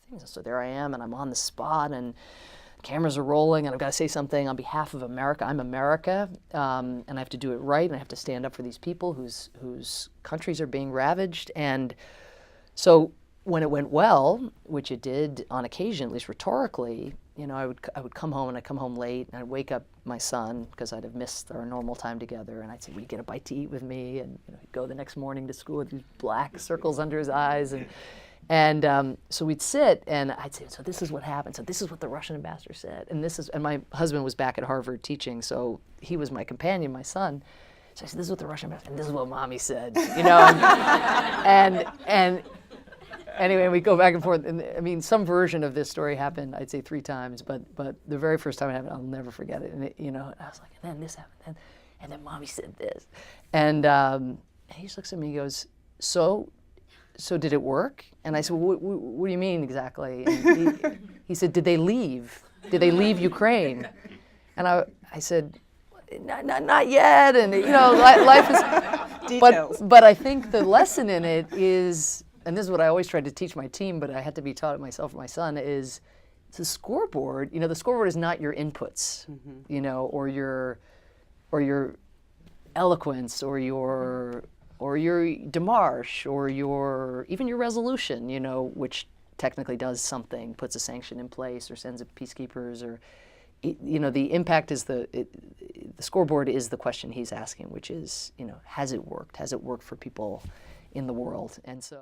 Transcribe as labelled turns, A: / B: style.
A: things. So there I am, and I'm on the spot, and cameras are rolling, and I've got to say something on behalf of America. I'm America, and I have to do it right, and I have to stand up for these people whose countries are being ravaged. And so when it went well, which it did on occasion, at least rhetorically, you know, I would come home, and I'd come home late, and I'd wake up my son, because I'd have missed our normal time together, and I'd say, "Will you get a bite to eat with me?" And you know, he'd go the next morning to school with these black circles under his eyes, and so we'd sit, and I'd say, "So this is what happened. So this is what the Russian ambassador said, and this is." And my husband was back at Harvard teaching, so he was my companion, my son. So I said, "This is what the Russian ambassador, and this is what Mommy said," you know, and anyway, we go back and forth. And I mean, some version of this story happened, I'd say 3 times, but the very first time it happened, I'll never forget it. And it, you know, I was like, and then this happened, and then Mommy said this, and he just looks at me and goes, So did it work? And I said, well, what do you mean exactly? And he said, did they leave? Did they leave Ukraine? And I said, not yet. And you know, life is.
B: Details.
A: But I think the lesson in it is, and this is what I always tried to teach my team, but I had to be taught it myself and my son, is the scoreboard. You know, the scoreboard is not your inputs, you know, or your eloquence, or your démarche, or even your resolution, you know, which technically does something, puts a sanction in place, or sends peacekeepers, or, you know, the impact is the scoreboard is the question he's asking, which is, you know, has it worked? Has it worked for people in the world? And so.